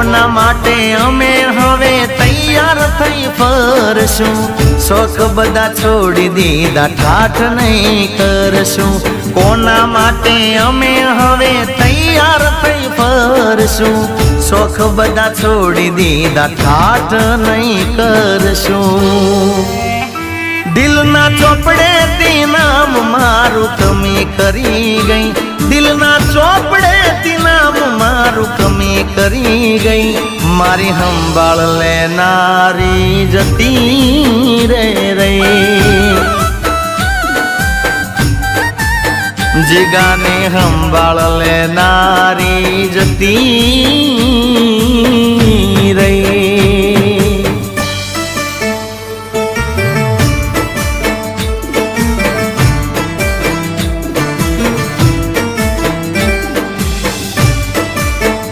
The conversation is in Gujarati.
કોના માટે અમે હવે તૈયાર થઈ ફરશું શોખ બધા છોડી દીધા ઠાઠ નહીં કરશું કોના માટે અમે હવે તૈયાર થઈ ફરશું શોખ બધા છોડી દીધા ઠાઠ નહીં કરશું દિલના ચોપડે થી નામ મારું કમી કરી ગઈ દિલના ચોપડે થી નામ મારું કમી કરી ગઈ મારી સંભાળ લેનારી જતી રે રહી જીગાને સંભાળ લેનારી જતી